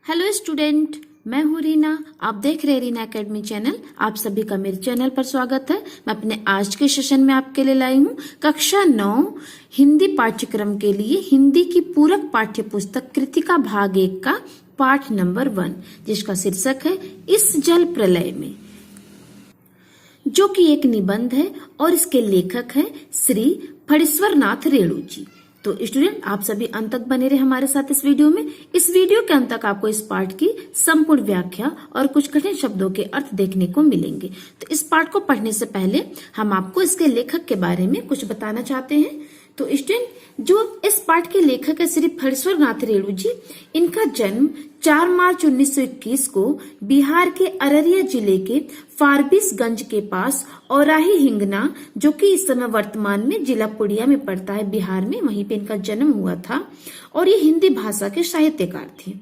Hello student, मैं हूँ रीना। आप देख रहे हैं रीना एकेडमी चैनल। आप सभी का मेरे चैनल पर स्वागत है। मैं अपने आज के सेशन में आपके लिए लाई हूँ कक्षा 9 हिंदी पाठ्यक्रम के लिए हिंदी की पूरक पाठ्य पुस्तक कृतिका भाग 1 का पाठ नंबर 1, जिसका शीर्षक है इस जल प्रलय में, जो कि एक निबंध है और इसके लेखक है श्री फणीश्वर नाथ रेणु जी। तो स्टूडेंट, आप सभी अंत तक बने रहे हमारे साथ इस वीडियो में। इस वीडियो के अंत तक आपको इस पाठ की संपूर्ण व्याख्या और कुछ कठिन शब्दों के अर्थ देखने को मिलेंगे। तो इस पाठ को पढ़ने से पहले हम आपको इसके लेखक के बारे में कुछ बताना चाहते हैं। तो स्टूडेंट, जो इस पाठ के लेखक है श्री फणीश्वर नाथ रेणु जी, इनका जन्म 4 मार्च 1921 को बिहार के अररिया जिले के फारबिसगंज के पास औराही हिंगना, जो कि इस समय वर्तमान में जिला पूर्णिया में पड़ता है बिहार में, वहीं पे इनका जन्म हुआ था। और ये हिंदी भाषा के साहित्यकार थे।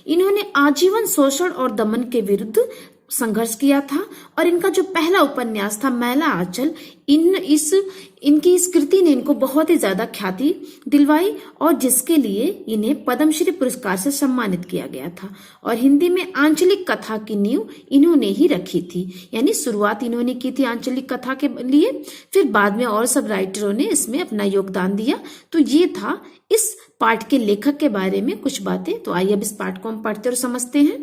इन्होंने आजीवन शोषण और दमन के विरुद्ध संघर्ष किया था और इनका जो पहला उपन्यास था मैला आंचल, इनकी इस कृति ने इनको बहुत ही ज्यादा ख्याति दिलवाई और जिसके लिए इन्हें पद्मश्री पुरस्कार से सम्मानित किया गया था। और हिंदी में आंचलिक कथा की नींव इन्होंने ही रखी थी, यानी शुरुआत इन्होंने की थी आंचलिक कथा के लिए, फिर बाद में और सब राइटरों ने इसमें अपना योगदान दिया। तो ये था इस पाठ के लेखक के बारे में कुछ बातें। तो आइए अब इस पाठ को हम पढ़ते और समझते हैं।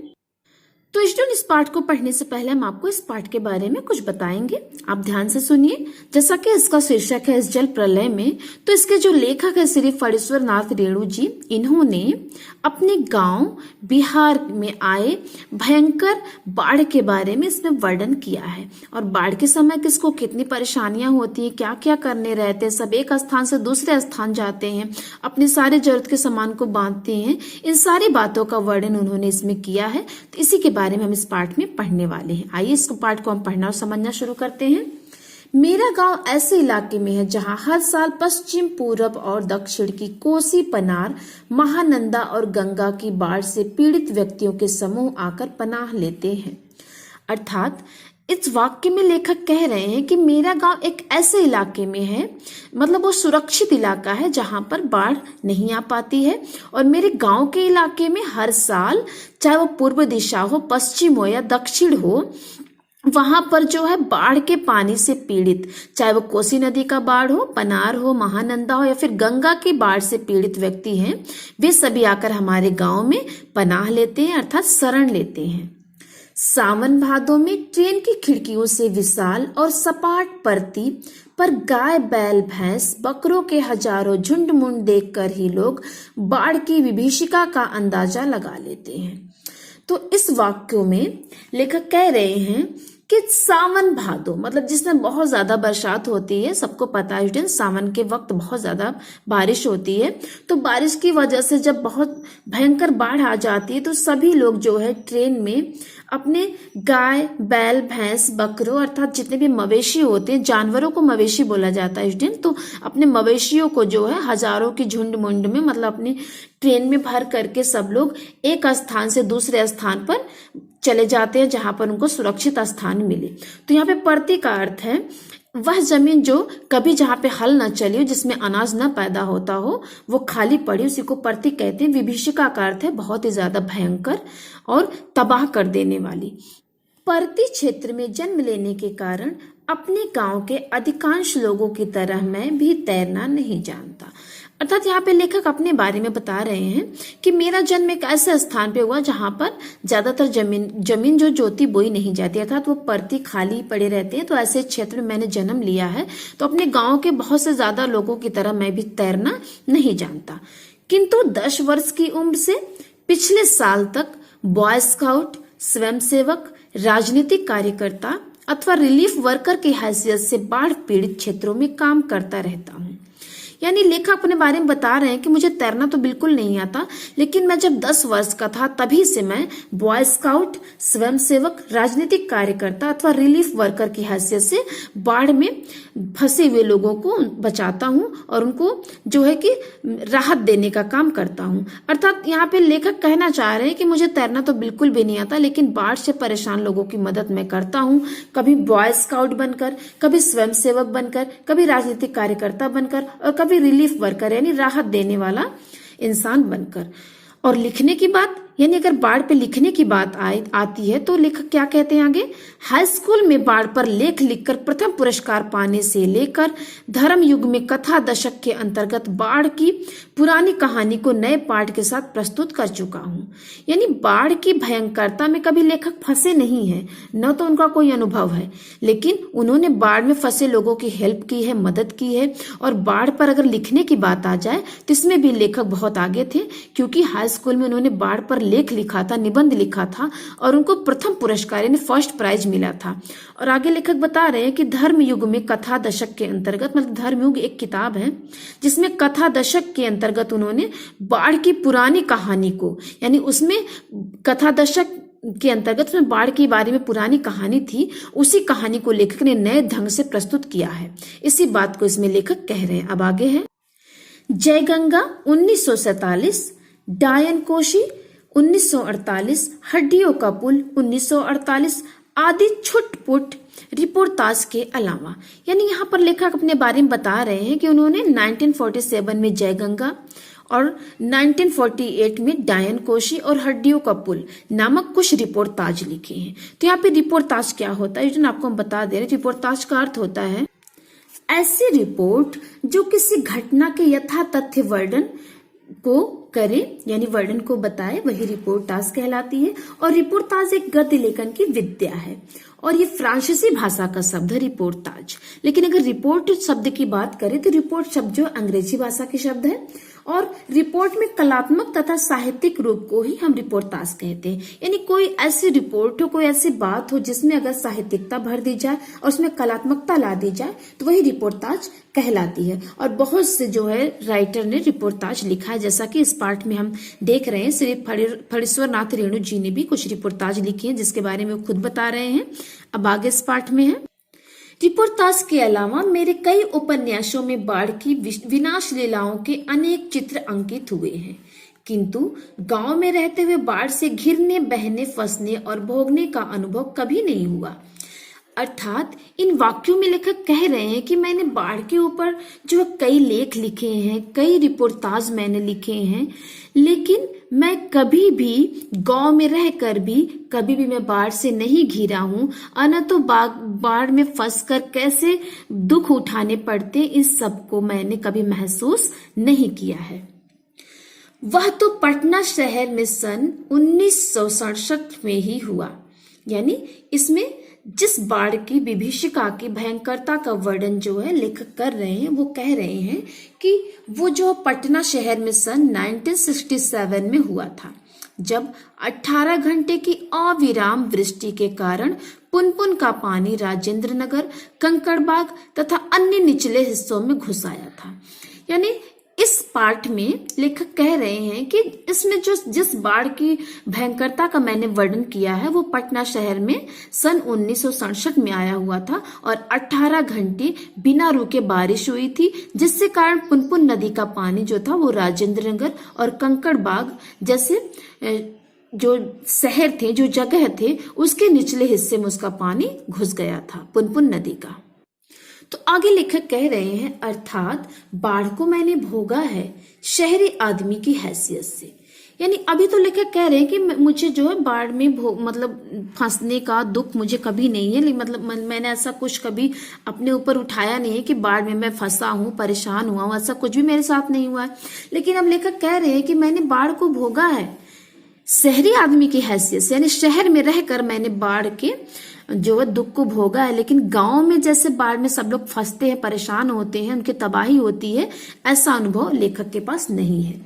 तो स्टूडेंट, इस पाठ को पढ़ने से पहले हम आपको इस पाठ के बारे में कुछ बताएंगे। आप ध्यान से सुनिए। जैसा कि इसका शीर्षक है इस जल प्रलय में, तो इसके जो लेखक है श्री फणीश्वर नाथ रेणु जी, इन्होंने अपने गांव बिहार में आए भयंकर बाढ़ के बारे में इसमें वर्णन किया है। और बाढ़ के समय किसको कितनी परेशानियां होती हैं, क्या क्या करने रहते हैं, सब एक स्थान से दूसरे स्थान जाते हैं, अपने सारे जरूरत के सामान को बांधते हैं, इन सारी बातों का वर्णन उन्होंने इसमें किया है। तो इसी के बारे में हम इस पाठ में पढ़ने वाले हैं। आइए इस पाठ को हम पढ़ना और समझना शुरू करते हैं। मेरा गांव ऐसे इलाके में है जहां हर साल पश्चिम, पूरब और दक्षिण की कोसी, पनार, महानंदा और गंगा की बाढ़ से पीड़ित व्यक्तियों के समूह आकर पनाह लेते हैं। अर्थात इस वाक्य में लेखक कह रहे हैं कि मेरा गांव एक ऐसे इलाके में है, मतलब वो सुरक्षित इलाका है जहां पर बाढ़ नहीं आ पाती है। और मेरे गांव के इलाके में हर साल, चाहे वो पूर्व दिशा हो, पश्चिम हो या दक्षिण हो, वहां पर जो है बाढ़ के पानी से पीड़ित, चाहे वो कोसी नदी का बाढ़ हो, पनार हो, महानंदा हो या फिर गंगा की बाढ़ से पीड़ित व्यक्ति हैं, वे सभी आकर हमारे गांव में पनाह लेते हैं, अर्थात शरण लेते हैं। सावन भादों में ट्रेन की खिड़कियों से विशाल और सपाट परती पर गाय, बैल, भैंस, बकरों के हजारों झुंड मुंड देखकर ही लोग बाढ़ की विभीषिका का अंदाजा लगा लेते हैं। तो इस वाक्यों में लेखक कह रहे हैं कि सावन भादो, मतलब जिसमें बहुत ज्यादा बरसात होती है, सबको पता है स्टूडेंट, सावन के वक्त बहुत ज्यादा बारिश होती है। तो बारिश की वजह से जब बहुत भयंकर बाढ़ आ जाती है तो सभी लोग जो है ट्रेन में अपने गाय, बैल, भैंस, बकरों, अर्थात जितने भी मवेशी होते हैं, जानवरों को मवेशी बोला जाता है स्टूडेंट, तो अपने मवेशियों को जो है हजारों की झुंड मुंड में, मतलब अपनी ट्रेन में भर करके सब लोग एक स्थान से दूसरे स्थान पर चले जाते हैं जहां पर उनको सुरक्षित स्थान मिले। तो यहाँ पे परती का अर्थ है वह जमीन जो कभी जहां पे हल न चली हो, जिसमें अनाज न पैदा होता हो, वो खाली पड़ी, उसी को परती कहते हैं। विभीषिका का अर्थ है बहुत ही ज्यादा भयंकर और तबाह कर देने वाली। परती क्षेत्र में जन्म लेने के कारण अपने गांव के अधिकांश लोगों की तरह मैं भी तैरना नहीं जानता। अर्थात यहाँ पे लेखक अपने बारे में बता रहे हैं कि मेरा जन्म एक ऐसे स्थान पे हुआ जहां पर ज्यादातर जमीन जो जोती बोई नहीं जाती, अर्थात वो परती खाली पड़े रहते हैं। तो ऐसे क्षेत्र में मैंने जन्म लिया है, तो अपने गांव के बहुत से ज्यादा लोगों की तरह मैं भी तैरना नहीं जानता। किंतु 10 वर्ष की उम्र से पिछले साल तक बॉय स्काउट, स्वयंसेवक, राजनीतिक कार्यकर्ता अथवा रिलीफ वर्कर की हैसियत से बाढ़ पीड़ित क्षेत्रों में काम करता रहता हूँ। यानी लेखक अपने बारे में बता रहे हैं कि मुझे तैरना तो बिल्कुल नहीं आता, लेकिन मैं जब 10 वर्ष का था तभी से मैं बॉय स्काउट, स्वयंसेवक, राजनीतिक कार्यकर्ता अथवा रिलीफ वर्कर की हैसियत से बाढ़ में फंसे हुए लोगों को बचाता हूँ और उनको जो है कि राहत देने का काम करता हूँ। अर्थात यहाँ पे लेखक कहना चाह रहे हैं कि मुझे तैरना तो बिल्कुल भी नहीं आता, लेकिन बाढ़ से परेशान लोगों की मदद मैं करता हूँ, कभी बॉय स्काउट बनकर, कभी स्वयंसेवक बनकर, कभी राजनीतिक कार्यकर्ता बनकर और कभी रिलीफ वर्कर यानी राहत देने वाला इंसान बनकर। और लिखने की बात यानी अगर बाढ़ पे लिखने की बात आती है तो लेखक क्या कहते हैं आगे, हाई स्कूल में बाढ़ पर लेख लिखकर प्रथम पुरस्कार पाने से लेकर धर्म युग में कथा दशक के अंतर्गत बाढ़ की पुरानी कहानी को नए पाठ के साथ प्रस्तुत कर चुका हूँ। यानी बाढ़ की भयंकरता में कभी लेखक फंसे नहीं है, न तो उनका कोई अनुभव है, लेकिन उन्होंने बाढ़ में फंसे लोगों की हेल्प की है, मदद की है। और बाढ़ पर अगर लिखने की बात आ जाए तो इसमें भी लेखक बहुत आगे थे, क्योंकि हाई स्कूल में उन्होंने बाढ़ पर लेख लिखा था, निबंध लिखा था और उनको प्रथम पुरस्कार यानी फर्स्ट प्राइज मिला था। और आगे लेखक बता रहे हैं कि धर्म युग में कथा दशक के अंतर्गत, मतलब धर्म युग एक किताब है जिसमें कथा दशक के अंतर्गत उन्होंने बाढ़ की पुरानी कहानी को, यानी उसमें कथा दशक के अंतर्गत उसमें बाढ़ के बारे में पुरानी कहानी थी, उसी कहानी को लेखक ने नए ढंग से प्रस्तुत किया है। इसी बात को इसमें लेखक कह रहे हैं। अब आगे है जयगंगा 1947, डायन कोशी 1948, हड्डियों का पुल 1948 आदि छुटपुट रिपोर्टाज के अलावा। यानी यहाँ पर लेखक अपने बारे में बता रहे हैं कि उन्होंने 1947 में जयगंगा और 1948 में डायन कोशी और हड्डियों का पुल नामक कुछ रिपोर्टाज लिखे हैं। तो यहाँ पे रिपोर्टाज क्या होता है, जो आपको हम बता दे रहे हैं। रिपोर्टाज का अर्थ होता है ऐसी रिपोर्ट जो किसी घटना के यथा तथ्य वर्णन को करे, यानी वर्णन को बताए, वही रिपोर्टाज कहलाती है। और रिपोर्टाज एक गद्य लेखन की विद्या है और ये फ्रांसीसी भाषा का शब्द है रिपोर्टाज। लेकिन अगर रिपोर्ट शब्द की बात करें तो रिपोर्ट शब्द जो अंग्रेजी भाषा के शब्द है और रिपोर्ट में कलात्मक तथा साहित्यिक रूप को ही हम रिपोर्टाज कहते हैं। यानी कोई ऐसी रिपोर्ट हो, कोई ऐसी बात हो जिसमें अगर साहित्यिकता भर दी जाए और उसमें कलात्मकता ला दी जाए तो वही रिपोर्टाज कहलाती है। और बहुत से जो है राइटर ने रिपोर्टाज लिखा है, जैसा कि इस पार्ट में हम देख रहे हैं। श्री फणीश्वर नाथ रेणु जी ने भी कुछ रिपोर्टाज लिखी हैं जिसके बारे में वो खुद बता रहे हैं। अब आगे इस पार्ट में है रिपोर्टाज के अलावा मेरे कई उपन्यासों में बाढ़ की विनाश लीलाओं के अनेक चित्र अंकित हुए हैं, किंतु गांव में रहते हुए बाढ़ से घिरने, बहने, फंसने और भोगने का अनुभव कभी नहीं हुआ। अर्थात इन वाक्यों में लेखक कह रहे हैं कि मैंने बाढ़ के ऊपर जो कई लेख लिखे हैं, कई रिपोर्टाज मैंने लिखे हैं, लेकिन मैं कभी भी गांव में रहकर भी कभी भी मैं बाढ़ से नहीं घिरा हूं। न तो बाढ़ में फंसकर कैसे दुख उठाने पड़ते, इस सब को मैंने कभी महसूस नहीं किया है। वह तो पटना शहर में सन 1967 में ही हुआ। यानी इसमें जिस बाढ़ की विभीषिका की भयंकरता का वर्णन जो है लेखक कर रहे हैं, वो कह रहे हैं कि वो जो पटना शहर में सन 1967 में हुआ था, जब 18 घंटे की अविराम वृष्टि के कारण पुनपुन का पानी राजेंद्र नगर, कंकड़बाग तथा अन्य निचले हिस्सों में घुस आया था। यानी इस पाठ में लेखक कह रहे हैं कि इसमें जो जिस बाढ़ की भयंकरता का मैंने वर्णन किया है वो पटना शहर में सन 1967 में आया हुआ था और 18 घंटे बिना रुके बारिश हुई थी, जिससे कारण पुनपुन नदी का पानी जो था वो राजेंद्र नगर और कंकड़बाग जैसे जो शहर थे, जो जगह थे, उसके निचले हिस्से में उसका पानी घुस गया था, पुनपुन नदी का। तो आगे लेखक कह रहे हैं अर्थात बाढ़ को मैंने भोगा है शहरी आदमी की हैसियत से। यानी अभी तो लेखक कह रहे हैं कि मुझे जो है बाढ़ में मतलब फंसने का दुख मुझे कभी नहीं है, मतलब मैंने ऐसा कुछ कभी अपने ऊपर उठाया नहीं है कि बाढ़ में मैं फंसा हूँ, परेशान हुआ हूँ, ऐसा कुछ भी मेरे साथ नहीं हुआ है। लेकिन अब लेखक कह रहे हैं कि मैंने बाढ़ को भोगा है शहरी आदमी की हैसियत से, यानी शहर में रहकर मैंने बाढ़ के जो है दुख को भोगा है। लेकिन गांव में जैसे बाढ़ में सब लोग फंसते हैं, परेशान होते हैं, उनकी तबाही होती है, ऐसा अनुभव लेखक के पास नहीं है।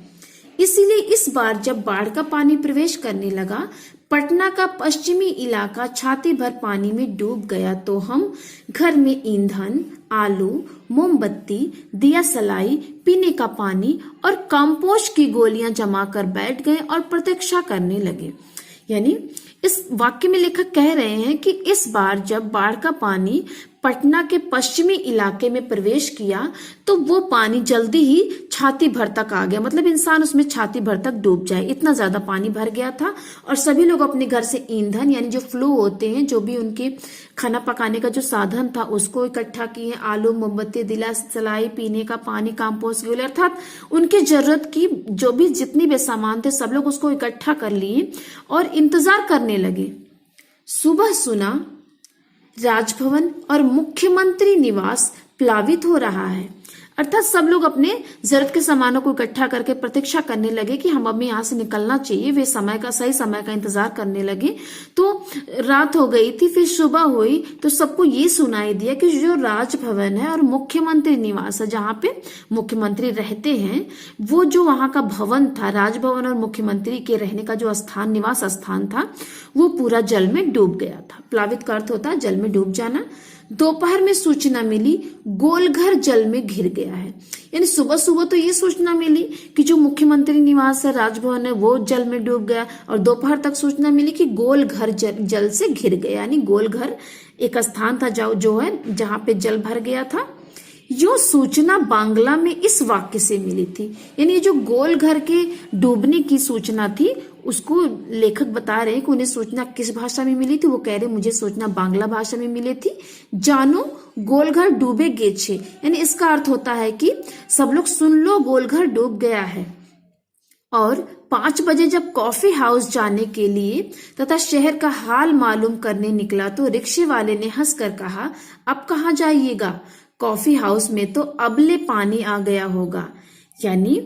इसीलिए इस बार जब बाढ़ का पानी प्रवेश करने लगा, पटना का पश्चिमी इलाका छाती भर पानी में डूब गया, तो हम घर में ईंधन, आलू, मोमबत्ती, दिया सलाई, पीने का पानी और कंपोस्ट की गोलियां जमा कर बैठ गए और प्रतीक्षा करने लगे। यानी इस वाक्य में लेखक कह रहे हैं कि इस बार जब बाढ़ का पानी पटना के पश्चिमी इलाके में प्रवेश किया तो वो पानी जल्दी ही छाती भर तक आ गया, मतलब इंसान उसमें छाती भर तक डूब जाए, इतना ज्यादा पानी भर गया था। और सभी लोग अपने घर से ईंधन यानी जो फ्लू होते हैं, जो भी उनके खाना पकाने का जो साधन था उसको इकट्ठा किए, आलू, मोमबत्ती, दिला सलाई, पीने का पानी, कंपोस्ट वगैरह, अर्थात उनकी जरूरत की जो भी जितनी भी सामान थे सब लोग उसको इकट्ठा कर लिए और इंतजार करने लगे। सुबह सुना राजभवन और मुख्यमंत्री निवास प्लावित हो रहा है, अर्थात सब लोग अपने जरूरत के सामानों को इकट्ठा करके प्रतीक्षा करने लगे कि हम अब यहाँ से निकलना चाहिए। वे सही समय का इंतजार करने लगे। तो रात हो गई थी, फिर सुबह हुई तो सबको ये सुनाई दिया कि जो राजभवन है और मुख्यमंत्री निवास है, जहाँ पे मुख्यमंत्री रहते हैं, वो जो वहां का भवन था, राजभवन और मुख्यमंत्री के रहने का जो स्थान, निवास स्थान था, वो पूरा जल में डूब गया था। प्लावित का अर्थ होता है जल में डूब जाना। दोपहर में सूचना मिली गोलघर जल में घिर गया है, यानी सुबह सुबह तो ये सूचना मिली कि जो मुख्यमंत्री निवास है, राजभवन है, वो जल में डूब गया, और दोपहर तक सूचना मिली कि गोलघर जल से घिर गया, यानी गोलघर एक स्थान था जो है जहां पे जल भर गया था। यो सूचना बांग्ला में इस वाक्य से मिली थी, यानी जो गोलघर के डूबने की सूचना थी उसको लेखक बता रहे हैं कि उन्हें सूचना किस भाषा में मिली थी। वो कह रहे मुझे सूचना बांग्ला भाषा में मिली थी। जानो गोलघर डूबे गेछे, यानी इसका अर्थ होता है कि सब लोग सुन लो, गोलघर डूब गया है। और 5 बजे जब कॉफी हाउस जाने के लिए तथा शहर का हाल मालूम करने निकला तो रिक्शे वाले ने हंसकर कहा, अब कहाँ जाइएगा, कॉफी हाउस में तो अबले पानी आ गया होगा। यानी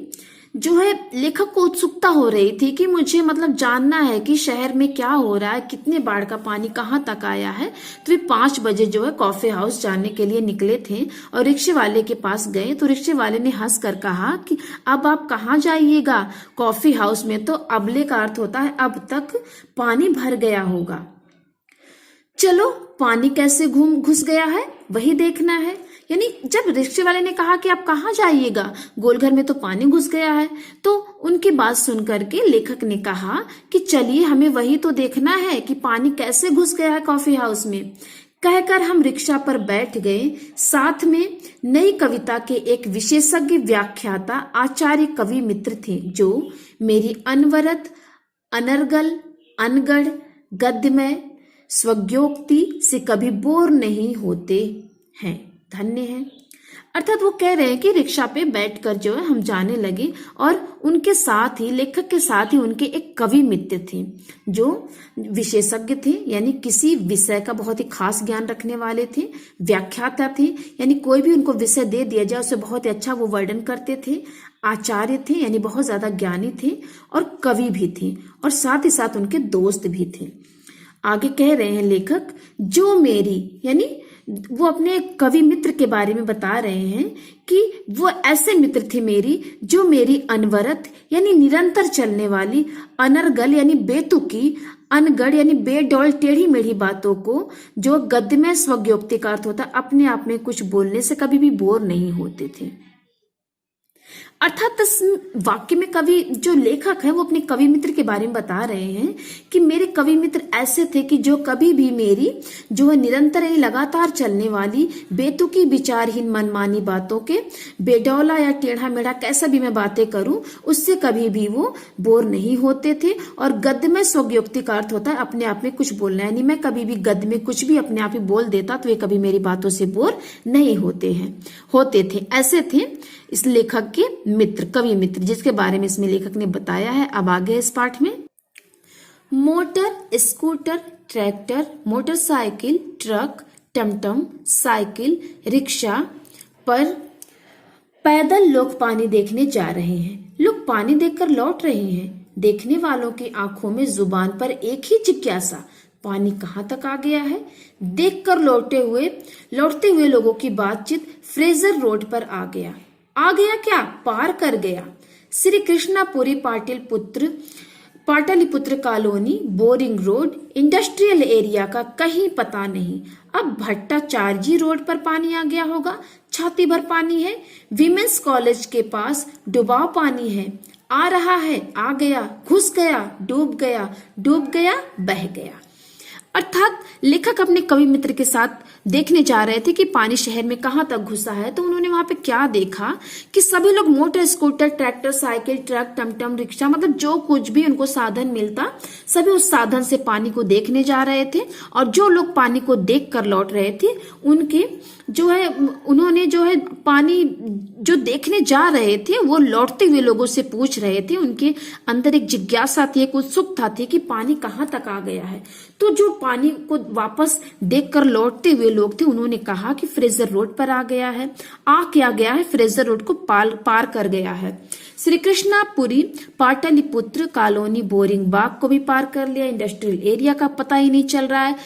जो है लेखक को उत्सुकता हो रही थी कि मुझे मतलब जानना है कि शहर में क्या हो रहा है, कितने बाढ़ का पानी कहाँ तक आया है। तो वे 5 बजे जो है कॉफी हाउस जाने के लिए निकले थे और रिक्शे वाले के पास गए तो रिक्शे वाले ने हंस कर कहा कि अब आप कहाँ जाइएगा, कॉफी हाउस में तो अबले का अर्थ होता है अब तक पानी भर गया होगा। चलो पानी कैसे घुस गया है वही देखना है। यानी जब रिक्शे वाले ने कहा कि आप कहाँ जाइएगा, गोलघर में तो पानी घुस गया है, तो उनकी बात सुनकर के लेखक ने कहा कि चलिए हमें वही तो देखना है कि पानी कैसे घुस गया है कॉफी हाउस में। कहकर हम रिक्शा पर बैठ गए। साथ में नई कविता के एक विशेषज्ञ व्याख्याता आचार्य कवि मित्र थे जो मेरी अनवरत, अनर्गल, अनगढ़, गद्यमय स्वज्ञोक्ति से कभी बोर नहीं होते हैं। धन्य है। अर्थात वो कह रहे हैं कि रिक्शा पे बैठकर जो है हम जाने लगे और उनके साथ ही, लेखक के साथ ही उनके एक कवि मित्र थे जो विशेषज्ञ थे, यानी किसी विषय का बहुत ही खास ज्ञान रखने वाले थे, व्याख्याता थे, यानी कोई भी उनको विषय दे दिया जाए उसे बहुत ही अच्छा वो वर्णन करते थे, आचार्य थे यानी बहुत ज्यादा ज्ञानी थे और कवि भी थे और साथ ही साथ उनके दोस्त भी थे। आगे कह रहे हैं लेखक, जो मेरी, यानी वो अपने कवि मित्र के बारे में बता रहे हैं कि वो ऐसे मित्र थे मेरी जो मेरी अनवरत यानी निरंतर चलने वाली, अनर्गल यानी बेतुकी, अनगढ़ यानी बेडौल टेढ़ी मेढ़ी बातों को, जो गद्य में स्वज्ञोक्ति का अर्थ होता अपने आप में कुछ बोलने से कभी भी बोर नहीं होते थे। अर्थात इस वाक्य में कवि जो लेखक है वो अपने कवि मित्र के बारे में बता रहे हैं कि मेरे कवि मित्र ऐसे थे कि जो कभी भी मेरी जो है निरंतर यानी लगातार चलने वाली बेतुकी विचारहीन मनमानी बातों के, बेडौला या टेढ़ा मेढ़ा कैसा भी मैं बातें करूं उससे कभी भी वो बोर नहीं होते थे। और गद्य में स्वज्ञोक्ति का अर्थ होता है अपने आप में कुछ बोलना, यानी मैं कभी भी गद्य में कुछ भी अपने आप ही बोल देता तो वे कभी मेरी बातों से बोर नहीं होते थे। ऐसे थे इस लेखक के मित्र, कवि मित्र, जिसके बारे में इसमें लेखक ने बताया है। अब आगे इस पाठ में motor, scooter, tractor, motorcycle, truck, टमटम, साइकिल, रिक्शा पर पैदल लोग पानी देखने जा रहे हैं। लोग पानी देखकर लौट रहे हैं। देखने वालों की आंखों में जुबान पर एक ही जिज्ञासा, पानी कहाँ तक आ गया है। देखकर लौटते हुए लोगों की बातचीत फ्रेजर रोड पर आ गया क्या, पार कर गया। Shri Krishnapuri Pataliputra colony, boring road, industrial area का कहीं पता नहीं। अब भट्टाचार्जी रोड पर पानी आ गया होगा, छाती भर पानी है। विमेंस कॉलेज के पास डुबाव पानी है, आ रहा है, आ गया, घुस गया, डूब गया, बह गया। अर्थात लेखक अपने कवि मित्र के साथ देखने जा रहे थे कि पानी शहर में कहाँ तक घुसा है। तो उन्होंने वहां पे क्या देखा कि सभी लोग motor scooter, tractor, cycle, truck, टमटम, रिक्शा, मतलब जो कुछ भी उनको साधन मिलता सभी उस साधन से पानी को देखने जा रहे थे। और जो लोग पानी को देख कर लौट रहे थे उनके उन्होंने पानी जो देखने जा रहे थे वो लौटते हुए लोगों से पूछ रहे थे। उनके अंदर एक जिज्ञासा थी, एक उत्सुकता थी कि पानी कहाँ तक आ गया है। तो जो पानी को वापस देखकर लौटते हुए लोग थे उन्होंने कहा कि फ्रेजर रोड पर आ गया है। आ क्या गया है? फ्रेजर रोड को पार कर गया है। श्री कृष्णापुरी, पाटलिपुत्र कॉलोनी, बोरिंग बाग को भी पार कर लिया। इंडस्ट्रियल एरिया का पता ही नहीं चल रहा है।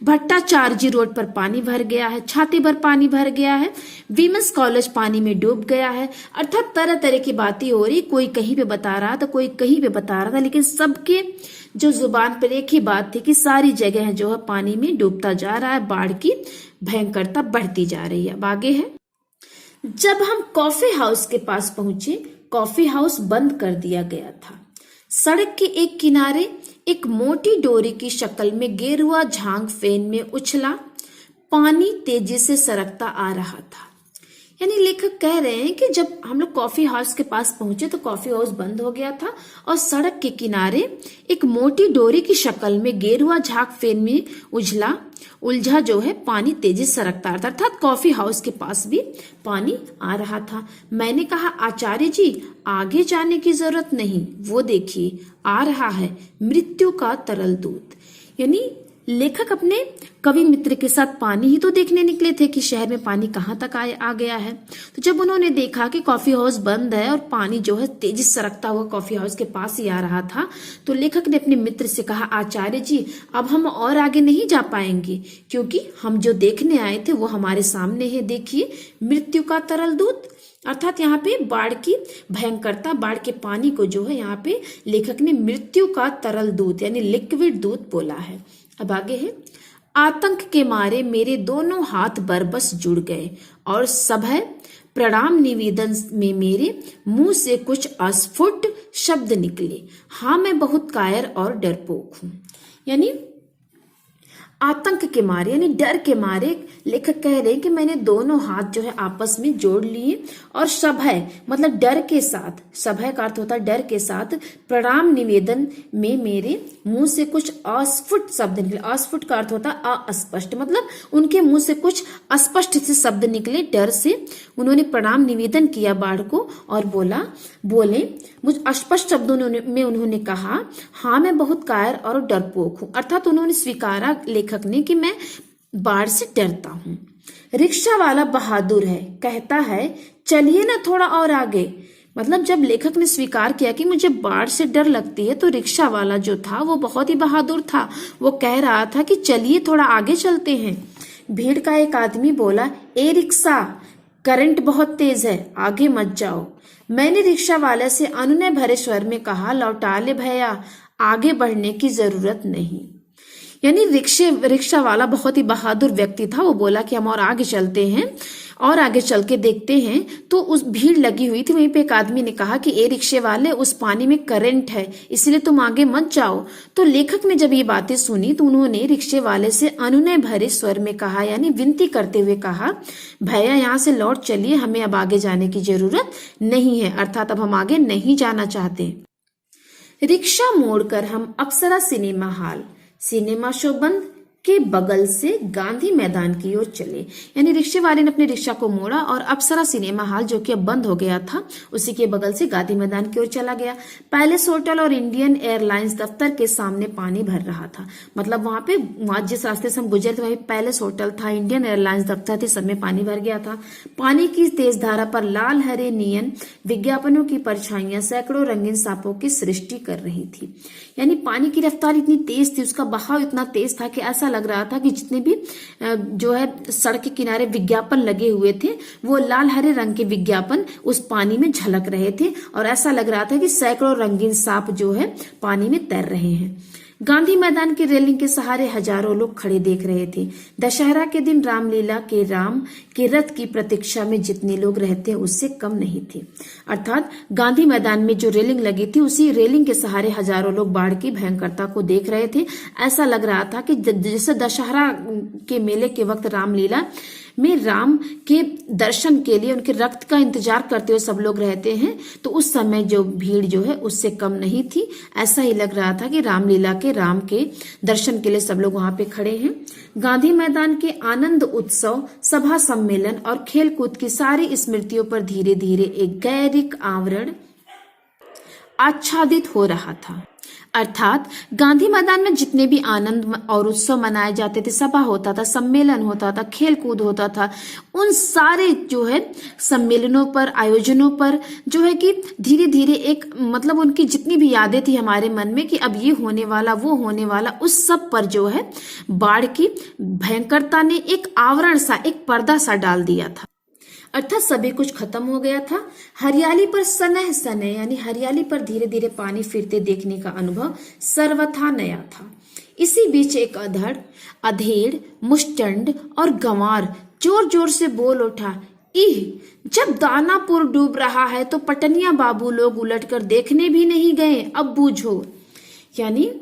भट्टाचार्जी रोड पर पानी भर गया है। छाती भर पानी भर गया है। वीमेंस कॉलेज पानी में डूब गया है। अर्थात तरह तरह की बातें हो रही, कोई कहीं पे बता रहा था, कोई कहीं पे बता रहा था, लेकिन सबके जो जुबान पर एक ही बात थी कि सारी जगह जो है पानी में डूबता जा रहा है, बाढ़ की भयंकरता बढ़ती जा रही है। अब आगे है, जब हम कॉफी हाउस के पास पहुंचे, कॉफी हाउस बंद कर दिया गया था। सड़क के एक किनारे एक मोटी डोरी की शक्ल में गेरुआ झांग फैन में उछला पानी तेजी से सरकता आ रहा था। यानी लेखक कह रहे हैं कि जब हम लोग कॉफी हाउस के पास पहुंचे तो कॉफी हाउस बंद हो गया था और सड़क के किनारे एक मोटी डोरी की शक्ल में गेरुआ झाग फेन में उलझा जो है पानी तेजी से सरकता था। अर्थात कॉफी हाउस के पास भी पानी आ रहा था। मैंने कहा, आचार्य जी आगे जाने की जरूरत नहीं, वो देखिए आ रहा है मृत्यु का तरल दूत। यानी लेखक अपने कवि मित्र के साथ पानी ही तो देखने निकले थे कि शहर में पानी कहाँ तक आ गया है। तो जब उन्होंने देखा कि कॉफी हाउस बंद है और पानी जो है तेजी से सरकता हुआ कॉफी हाउस के पास ही आ रहा था, तो लेखक ने अपने मित्र से कहा, आचार्य जी अब हम और आगे नहीं जा पाएंगे, क्योंकि हम जो देखने आए थे वो हमारे सामने है। देखिए मृत्यु का तरल दूत। अर्थात यहाँ पे बाढ़ की भयंकरता, बाढ़ के पानी को जो है यहाँ पे लेखक ने मृत्यु का तरल दूत यानी लिक्विड दूत बोला है। अब आगे है, आतंक के मारे मेरे दोनों हाथ बरबस जुड़ गए और सभय प्रणाम निवेदन में मेरे मुंह से कुछ अस्फुट शब्द निकले। हाँ, मैं बहुत कायर और डरपोक हूं। यानी आतंक के मारे यानी डर के मारे लेखक कह रहे हैं कि मैंने दोनों हाथ जो है आपस में जोड़ लिए और सभय मतलब डर के साथ, सभय का अर्थ होता है डर के साथ, प्रणाम निवेदन में मेरे मुंह से कुछ अस्फुट शब्द निकले। अस्फुट का अर्थ होता है अस्पष्ट, मतलब उनके मुंह से कुछ अस्पष्ट से शब्द निकले। डर से उन्होंने प्रणाम निवेदन किया बाढ़ को और बोले मुझ अस्पष्ट शब्दों में उन्होंने कहा, हाँ मैं बहुत कायर और डरपोक हूं। अर्थात उन्होंने स्वीकारा लेखक ने कि मैं बाढ़ से डरता हूं। रिक्शा वाला बहादुर है, कहता है चलिए ना थोड़ा और आगे। मतलब जब लेखक ने स्वीकार किया कि मुझे बाढ़ से डर लगती है, तो रिक्शा वाला जो था वो बहुत ही बहादुर था। वो कह रहा था कि चलिए थोड़ा आगे चलते हैं। भीड़ का एक आदमी बोला, ए रिक्शा, करंट बहुत तेज है, आगे मत जाओ। मैंने रिक्शा वाले से अनुनय भरे स्वर में कहा, लौटा ले भैया, आगे बढ़ने की जरूरत नहीं। यानी रिक्शा वाला बहुत ही बहादुर व्यक्ति था। वो बोला कि हम और आगे चलते हैं और आगे चल के देखते हैं। तो उस भीड़ लगी हुई थी, वहीं पे एक आदमी ने कहा कि ए रिक्शे वाले, उस पानी में करंट है, इसलिए तुम आगे मत जाओ। तो लेखक ने जब ये बातें सुनी तो उन्होंने रिक्शे वाले से अनुनय भरे स्वर में कहा, यानी विनती करते हुए कहा, भैया यहाँ से लौट चलिए, हमें अब आगे जाने की जरूरत नहीं है। अर्थात अब हम आगे नहीं जाना चाहते। रिक्शा मोड़कर हम अप्सरा सिनेमा शो बंद के बगल से गांधी मैदान की ओर चले। यानी रिक्शे वाले ने अपने रिक्शा को मोड़ा और अप्सरा सिनेमा हॉल, जो कि अब बंद हो गया था, उसी के बगल से गांधी मैदान की ओर चला गया। पैलेस होटल और इंडियन एयरलाइंस दफ्तर के सामने पानी भर रहा था। मतलब वहां जिस रास्ते से हम गुजरे थे वहीं पैलेस होटल था, इंडियन एयरलाइंस दफ्तर थे, सब में पानी भर गया था। पानी की तेज धारा पर लाल हरे नियन विज्ञापनों की परछाइयां सैकड़ों रंगीन सांपों की सृष्टि कर रही थी। यानी पानी की रफ्तार इतनी तेज थी, उसका बहाव इतना तेज था कि ऐसा लग रहा था कि जितने भी जो है सड़क के किनारे विज्ञापन लगे हुए थे वो लाल हरे रंग के विज्ञापन उस पानी में झलक रहे थे और ऐसा लग रहा था कि सैकड़ों रंगीन सांप जो है पानी में तैर रहे हैं। गांधी मैदान की रेलिंग के सहारे हजारों लोग खड़े देख रहे थे। दशहरा के दिन रामलीला के राम के रथ की प्रतीक्षा में जितने लोग रहते हैं उससे कम नहीं थे। अर्थात गांधी मैदान में जो रेलिंग लगी थी उसी रेलिंग के सहारे हजारों लोग बाढ़ की भयंकरता को देख रहे थे। ऐसा लग रहा था कि जैसे दशहरा के मेले के वक्त रामलीला में राम के दर्शन के लिए उनके रक्त का इंतजार करते हुए सब लोग रहते हैं, तो उस समय जो भीड़ जो है उससे कम नहीं थी। ऐसा ही लग रहा था कि रामलीला के राम के दर्शन के लिए सब लोग वहां पे खड़े हैं। गांधी मैदान के आनंद उत्सव, सभा सम्मेलन और खेल कूद की सारी स्मृतियों पर धीरे धीरे एक गैरिक आवरण आच्छादित हो रहा था। अर्थात गांधी मैदान में जितने भी आनंद और उत्सव मनाए जाते थे, सभा होता था, सम्मेलन होता था, खेल कूद होता था, उन सारे जो है सम्मेलनों पर, आयोजनों पर जो है कि धीरे धीरे एक मतलब उनकी जितनी भी यादें थी हमारे मन में कि अब ये होने वाला, वो होने वाला, उस सब पर जो है बाढ़ की भयंकरता ने एक आवरण सा, एक पर्दा सा डाल दिया था। अर्थात सभी कुछ खत्म हो गया था। हरियाली पर सनह सनह यानी हरियाली पर धीरे धीरे पानी फिरते देखने का अनुभव सर्वथा नया था। इसी बीच एक अधेड़, मुष्टंड और गंवार जोर जोर से बोल उठा, इह, जब दानापुर डूब रहा है तो पटनिया बाबू लोग उलटकर देखने भी नहीं गए, अब बूझो। यानी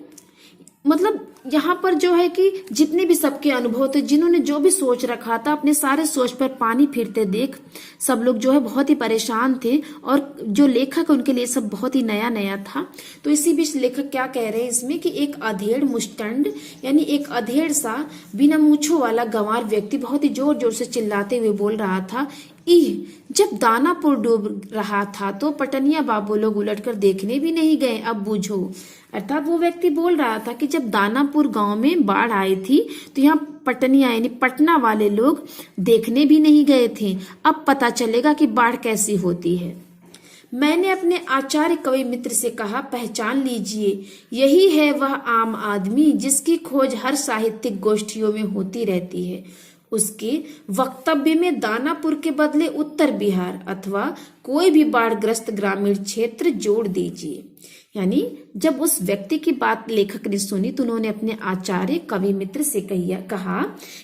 मतलब यहाँ पर जो है कि जितने भी सबके अनुभव थे, जिन्होंने जो भी सोच रखा था, अपने सारे सोच पर पानी फिरते देख सब लोग जो है बहुत ही परेशान थे, और जो लेखक उनके लिए सब बहुत ही नया नया था। तो इसी बीच लेखक क्या कह रहे हैं इसमें कि एक अधेड़ मुष्टंड यानी एक अधेड़ सा बिना मूंछों वाला गंवार व्यक्ति बहुत ही जोर जोर से चिल्लाते हुए बोल रहा था, इह, जब दानापुर डूब रहा था तो पटनिया बाबू लोग उलटकर देखने भी नहीं गए, अब बूझो। अर्थात वो व्यक्ति बोल रहा था कि जब दानापुर गांव में बाढ़ आई थी तो यहाँ पटनिया यानी पटना वाले लोग देखने भी नहीं गए थे, अब पता चलेगा कि बाढ़ कैसी होती है। मैंने अपने आचार्य कवि मित्र से कहा, पहचान लीजिए, यही है वह आम आदमी जिसकी खोज हर साहित्यिक गोष्ठियों में होती रहती है। उसके वक्तव्य में दानापुर के बदले उत्तर बिहार अथवा कोई भी बाढ़ग्रस्त ग्रामीण क्षेत्र जोड़ दीजिए। यानी जब उस व्यक्ति की बात लेखक ने सुनी तो उन्होंने अपने आचार्य कवि मित्र से कहा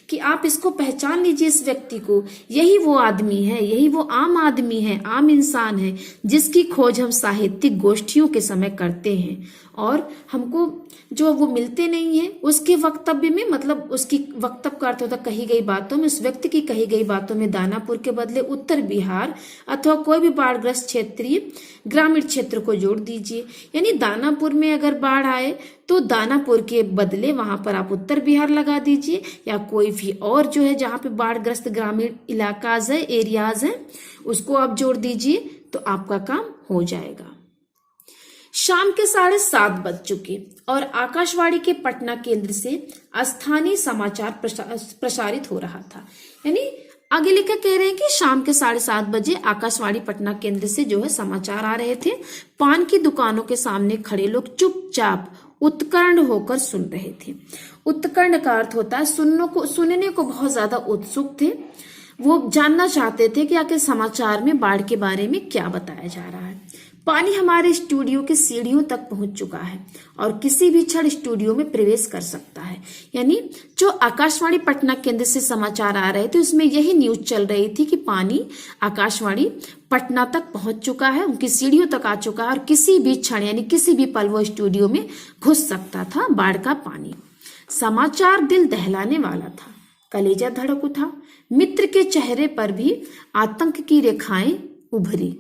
कि आप इसको पहचान लीजिए, इस व्यक्ति को, यही वो आदमी है, यही वो आम आदमी है, आम इंसान है जिसकी खोज हम साहित्यिक गोष्ठियों के समय करते हैं और हमको जो वो मिलते नहीं है। उसके वक्तव्य में मतलब उसकी वक्तव्य का अर्थ होता कही गई बातों में, उस व्यक्ति की कही गई बातों में दानापुर के बदले उत्तर बिहार अथवा कोई भी बाढ़ग्रस्त क्षेत्रीय ग्रामीण क्षेत्र को जोड़ दीजिए। यानी दानापुर में अगर बाढ़ आए तो दानापुर के बदले वहां पर आप उत्तर बिहार लगा दीजिए, या कोई भी और जो है जहां पे बाढ़ग्रस्त ग्रामीण इलाकाज है, एरियाज है, उसको आप जोड़ दीजिए तो आपका काम हो जाएगा। शाम के 7:30 बज चुके और आकाशवाणी के पटना केंद्र से स्थानीय समाचार प्रसारित हो रहा था। यानी आगे लेकर कह रहे हैं कि शाम के 7:30 बजे आकाशवाणी पटना केंद्र से जो है समाचार आ रहे थे। पान की दुकानों के सामने खड़े लोग चुपचाप उत्कर्ण होकर सुन रहे थे। उत्कर्ण का अर्थ होता है सुनने को बहुत ज्यादा उत्सुक थे। वो जानना चाहते थे कि आखिर समाचार में बाढ़ के बारे में क्या बताया जा रहा है। पानी हमारे स्टूडियो की सीढ़ियों तक पहुंच चुका है और किसी भी क्षण स्टूडियो में प्रवेश कर सकता है। यानी जो आकाशवाणी पटना केंद्र से समाचार आ रहे थे उसमें यही न्यूज चल रही थी कि पानी आकाशवाणी पटना तक पहुंच चुका है, उनकी सीढ़ियों तक आ चुका है और किसी भी क्षण यानी किसी भी पल वो स्टूडियो में घुस सकता था बाढ़ का पानी। समाचार दिल दहलाने वाला था, कलेजा धड़क उठा। मित्र के चेहरे पर भी आतंक की रेखाएं उभरी,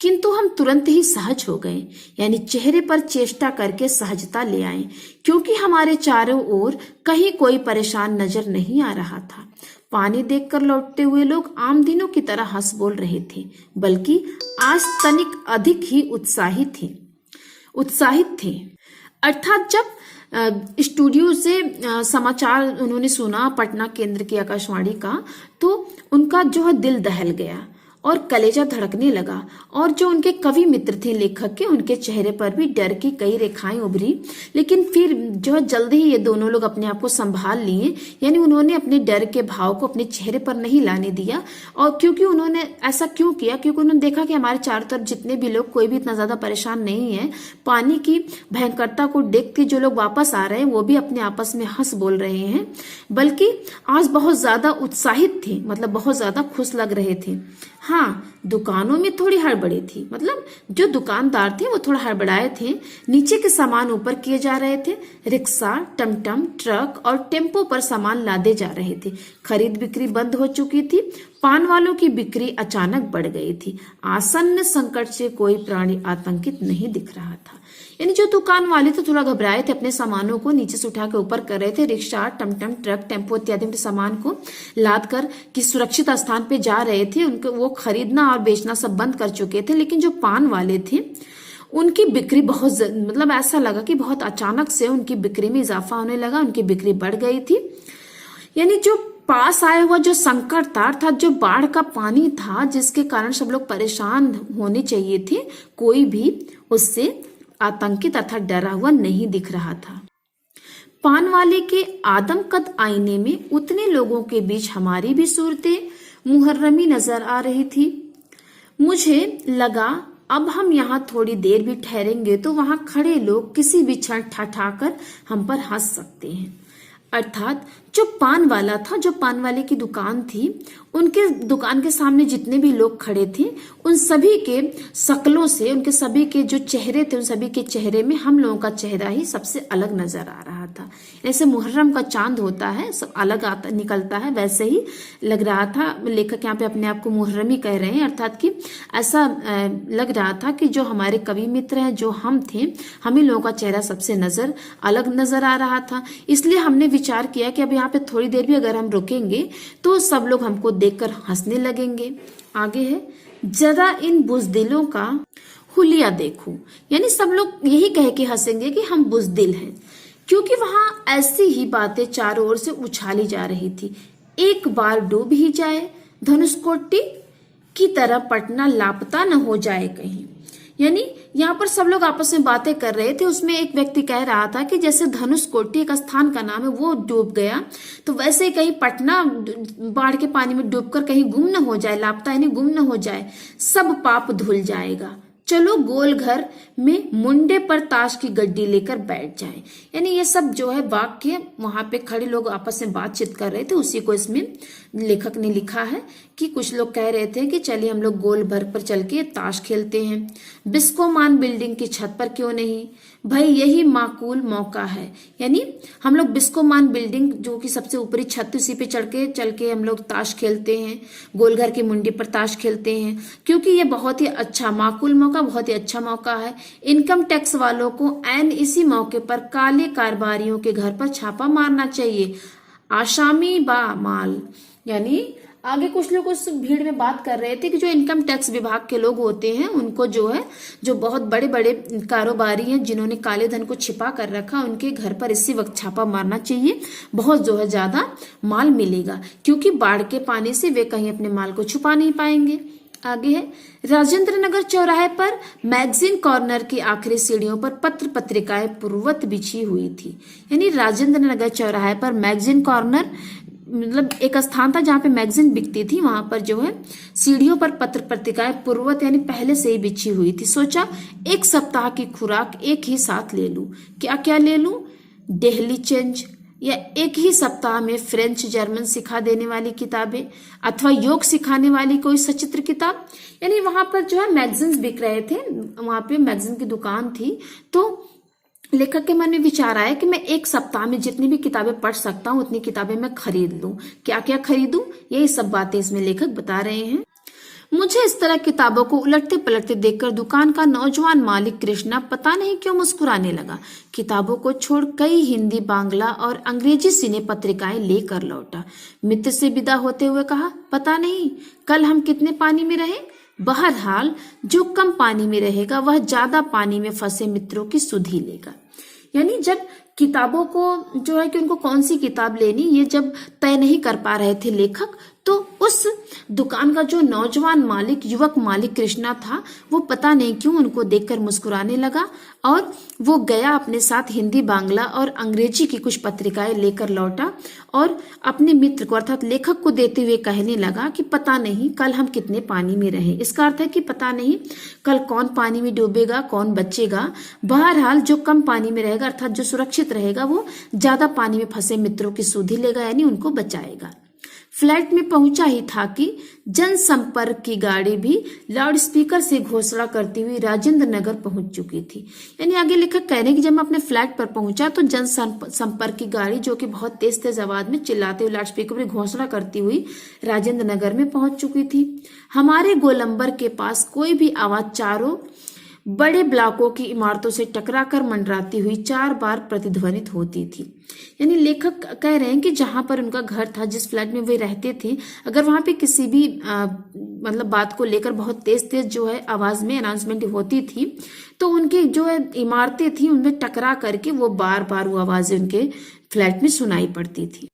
किंतु हम तुरंत ही सहज हो गए, यानी चेहरे पर चेष्टा करके सहजता ले आए, क्योंकि हमारे चारों ओर कहीं कोई परेशान नजर नहीं आ रहा था। पानी देखकर लौटते हुए लोग आम दिनों की तरह हंस बोल रहे थे, बल्कि आज तनिक अधिक ही उत्साहित थे। अर्थात जब स्टूडियो से समाचार उन्होंने सुना पटना केंद्र की आकाशवाणी का, तो उनका जो है दिल दहल गया और कलेजा धड़कने लगा। और जो उनके कवि मित्र थे लेखक के, उनके चेहरे पर भी डर की कई रेखाएं उभरी। लेकिन फिर जो है जल्दी ही ये दोनों लोग अपने आप को संभाल लिए, यानी उन्होंने अपने डर के भाव को अपने चेहरे पर नहीं लाने दिया। और क्योंकि उन्होंने ऐसा क्यों किया, क्योंकि उन्होंने देखा कि हमारे चारों तरफ जितने भी लोग, कोई भी इतना ज्यादा परेशान नहीं है। पानी की भयंकरता को देख के जो लोग वापस आ रहे हैं वो भी अपने आपस में हंस बोल रहे हैं, बल्कि आज बहुत ज्यादा उत्साहित थे, मतलब बहुत ज्यादा खुश लग रहे थे। हाँ, दुकानों में थोड़ी हड़बड़ी थी, मतलब जो दुकानदार थे वो थोड़ा हड़बड़ाए थे। नीचे के सामान ऊपर किए जा रहे थे। रिक्शा, टमटम, ट्रक और टेम्पो पर सामान लादे जा रहे थे। खरीद बिक्री बंद हो चुकी थी। पान वालों की बिक्री अचानक बढ़ गई थी। आसन्न संकट से कोई प्राणी आतंकित नहीं दिख रहा था। यानी जो दुकान वाले थे थोड़ा घबराए थे, अपने सामानों को नीचे से उठा के ऊपर कर रहे थे। रिक्शा, टमटम, ट्रक, टेम्पो इत्यादि में सामान को लाद कर किस सुरक्षित स्थान पे जा रहे थे। उनको वो खरीदना और बेचना सब बंद कर चुके थे। लेकिन जो पान वाले थे उनकी बिक्री बहुत, मतलब ऐसा लगा कि बहुत अचानक से उनकी बिक्री में इजाफा होने लगा, उनकी बिक्री बढ़ गई थी। यानी जो पास आया हुआ जो संकट था, अर्थात जो बाढ़ का पानी था जिसके कारण सब लोग परेशान होने चाहिए थे, कोई भी उससे आतंकित अर्थात डरा हुआ नहीं दिख रहा था। पान वाले के आदमकद आईने में उतने लोगों के बीच हमारी भी सूरतें मुहर्रमी नजर आ रही थी। मुझे लगा अब हम यहाँ थोड़ी देर भी ठहरेंगे तो वहां खड़े लोग किसी भी क्षण ठठाकर हम पर हंस सकते हैं। अर्थात जो पान वाला था, जो पान वाले की दुकान थी, उनके दुकान के सामने जितने भी लोग खड़े थे उन सभी के शक्लों से, उनके सभी के जो चेहरे थे उन सभी के चेहरे में हम लोगों का चेहरा ही सबसे अलग नजर आ रहा था। जैसे मुहर्रम का चांद होता है, सब अलग आता निकलता है, वैसे ही लग रहा था। लेखक यहाँ पे अपने आप को मुहर्रमी कह रहे हैं, अर्थात कि ऐसा लग रहा था कि जो हमारे कवि मित्र हैं, जो हम थे, हम ही लोगों का चेहरा सबसे अलग नजर आ रहा था। इसलिए हमने विचार किया कि अब यहाँ पे थोड़ी देर भी अगर हम रुकेंगे तो सब लोग हमको देखकर हंसने लगेंगे। आगे है, जरा इन बुजदिलों का हुलिया देखो। यानी सब लोग यही कह के हंसेंगे कि हम बुजदिल हैं, क्योंकि वहां ऐसी ही बातें चारों ओर से उछाली जा रही थी। एक बार डूब ही जाए, धनुषकोटि की तरह पटना लापता न हो जाए कहीं। यानी यहाँ पर सब लोग आपस में बातें कर रहे थे। उसमें एक व्यक्ति कह रहा था कि जैसे धनुषकोटि एक स्थान का नाम है, वो डूब गया तो वैसे ही कहीं पटना बाढ़ के पानी में डूबकर कहीं गुम न हो जाए, लापता यानी गुम न हो जाए, सब पाप धुल जाएगा। चलो गोल घर में मुंडे पर ताश की गड्डी लेकर बैठ जाएं। यानी ये सब जो है वाक्य वहां पे खड़े लोग आपस में बातचीत कर रहे थे, उसी को इसमें लेखक ने लिखा है कि कुछ लोग कह रहे थे कि चलिए हम लोग गोल घर पर चल के ताश खेलते हैं, बिस्कोमान बिल्डिंग की छत पर क्यों नहीं, भाई यही माकूल मौका है। यानी हम लोग बिस्कोमान बिल्डिंग जो कि सबसे ऊपरी छत, उसी पे चल के हम लोग ताश खेलते हैं, गोलघर की मुंडी पर ताश खेलते हैं, क्योंकि ये बहुत ही अच्छा माकूल मौका, बहुत ही अच्छा मौका है। इनकम टैक्स वालों को ऐन इसी मौके पर काले कारोबारियों के घर पर छापा मारना चाहिए। आसामी बा माल। यानी आगे कुछ लोग उस भीड़ में बात कर रहे थे कि जो इनकम टैक्स विभाग के लोग होते हैं उनको जो है, जो बहुत बड़े बड़े कारोबारी हैं जिन्होंने काले धन को छिपा कर रखा, उनके घर पर इसी वक्त छापा मारना चाहिए। बहुत जो है ज्यादा माल मिलेगा, क्योंकि बाढ़ के पानी से वे कहीं अपने माल को छुपा नहीं पाएंगे। आगे है, राजेंद्र नगर चौराहे पर मैगजीन कॉर्नर की आखिरी सीढ़ियों पर पत्र पत्रिकाएं पूर्ववत बिछी हुई थी। यानी राजेंद्र नगर चौराहे पर मैगजीन कॉर्नर मतलब एक स्थान था जहां पे मैगजीन बिकती थी, वहां पर जो है सीढ़ियों पर पत्र पत्रिकाएं पूर्ववत यानी पहले से ही बिछी हुई थी। सोचा एक सप्ताह की खुराक एक ही साथ ले लूं। क्या क्या ले लूं? डेली चेंज, या एक ही सप्ताह में फ्रेंच जर्मन सिखा देने वाली किताबें, अथवा योग सिखाने वाली कोई सचित्र किताब। यानी वहां पर जो है मैगजीन्स बिक रहे थे, वहां पे मैगजीन की दुकान थी। तो लेखक के मन में विचार आया कि मैं एक सप्ताह में जितनी भी किताबें पढ़ सकता हूँ उतनी किताबें मैं खरीद लूं। क्या क्या खरीदूं, यही सब बातें इसमें लेखक बता रहे हैं। मुझे इस तरह किताबों को उलटते पलटते देखकर दुकान का नौजवान मालिक कृष्णा पता नहीं क्यों मुस्कुराने लगा। किताबों को छोड़ कई हिंदी, बांग्ला और अंग्रेजी सिने पत्रिकाएं लेकर लौटा। मित्र से विदा होते हुए कहा, पता नहीं कल हम कितने पानी में रहे। बहरहाल जो कम पानी में रहेगा वह ज्यादा पानी में फंसे मित्रों की सुधि लेगा। यानी जब किताबों को जो है कि उनको कौन सी किताब लेनी, ये जब तय नहीं कर पा रहे थे लेखक, तो उस दुकान का जो नौजवान मालिक, युवक मालिक कृष्णा था, वो पता नहीं क्यों उनको देखकर मुस्कुराने लगा और वो गया अपने साथ हिंदी, बांग्ला और अंग्रेजी की कुछ पत्रिकाएं लेकर लौटा और अपने मित्र को अर्थात लेखक को देते हुए कहने लगा कि पता नहीं कल हम कितने पानी में रहे। इसका अर्थ है कि पता नहीं कल कौन पानी में डूबेगा, कौन बचेगा। बहरहाल जो कम पानी में रहेगा अर्थात जो सुरक्षित रहेगा वो ज्यादा पानी में फंसे मित्रों की सुधि लेगा, यानी उनको बचाएगा। फ्लैट में पहुंचा ही था कि जनसंपर्क की गाड़ी भी लाउडस्पीकर से घोषणा करती हुई राजेंद्र नगर पहुंच चुकी थी। यानी आगे लेखक कह रहे हैं कि जब मैं अपने फ्लैट पर पहुंचा तो जनसंपर्क की गाड़ी जो कि बहुत तेज तेज आवाज में चिल्लाते हुए लाउडस्पीकर पर घोषणा करती हुई राजेंद्र नगर में पहुंच चुकी थी। हमारे गोलंबर के पास कोई भी आवाज चारों बड़े ब्लॉकों की इमारतों से टकराकर मंडराती हुई 4 बार प्रतिध्वनित होती थी। यानी लेखक कह रहे हैं कि जहां पर उनका घर था, जिस फ्लैट में वे रहते थे, अगर वहां पे किसी भी मतलब बात को लेकर बहुत तेज तेज जो है आवाज में अनाउंसमेंट होती थी तो उनकी जो है इमारतें थी उनमें टकरा करके वो बार बार वो आवाजें उनके फ्लैट में सुनाई पड़ती थी।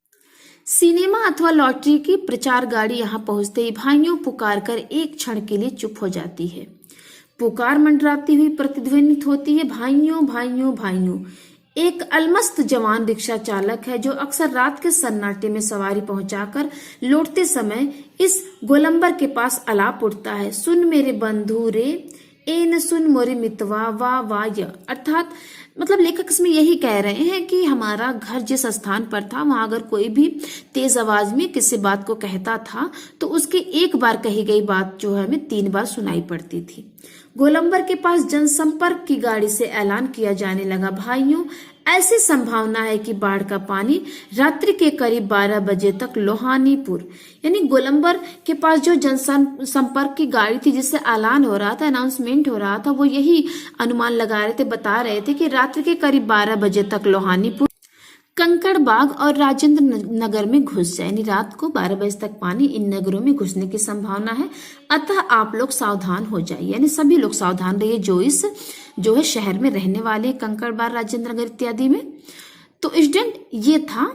सिनेमा अथवा लॉटरी की प्रचार गाड़ी यहाँ पहुंचते ही भाइयों पुकार कर एक क्षण के लिए चुप हो जाती है। पुकार मंडराती हुई प्रतिध्वनित होती है, भाइयों भाइयों भाइयों। एक अलमस्त जवान रिक्शा चालक है जो अक्सर रात के सन्नाटे में सवारी पहुंचाकर लौटते समय इस गोलंबर के पास अलाप उठता है, सुन मेरे बंधु रे ए न सुन मोरे मितवा वाह वाह य। अर्थात मतलब लेखक इसमें यही कह रहे हैं कि हमारा घर जिस स्थान पर था वहां अगर कोई भी तेज आवाज में किसी बात को कहता था तो उसकी एक बार कही गई बात जो है हमें 3 बार सुनाई पड़ती थी। गोलंबर के पास जनसंपर्क की गाड़ी से ऐलान किया जाने लगा, भाइयों ऐसी संभावना है कि बाढ़ का पानी रात्रि के करीब 12 बजे तक लोहानीपुर, यानी गोलंबर के पास जो जनसंपर्क की गाड़ी थी जिससे ऐलान हो रहा था, अनाउंसमेंट हो रहा था, वो यही अनुमान लगा रहे थे, बता रहे थे कि रात्रि के करीब 12 बजे तक लोहानीपुर, कंकड़बाग और राजेंद्र नगर में घुस जाए। यानी रात को 12 बजे तक पानी इन नगरों में घुसने की संभावना है, अतः आप लोग सावधान हो जाइए। यानी सभी लोग सावधान रहिए जो है शहर में रहने वाले कंकड़बाग, राजेंद्र नगर इत्यादि में। तो स्टूडेंट ये था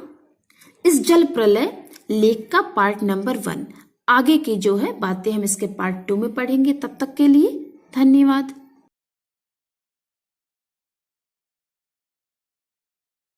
इस जल प्रलय लेख का पार्ट नंबर 1। आगे की जो है बातें हम इसके पार्ट 2 में पढ़ेंगे। तब तक के लिए धन्यवाद।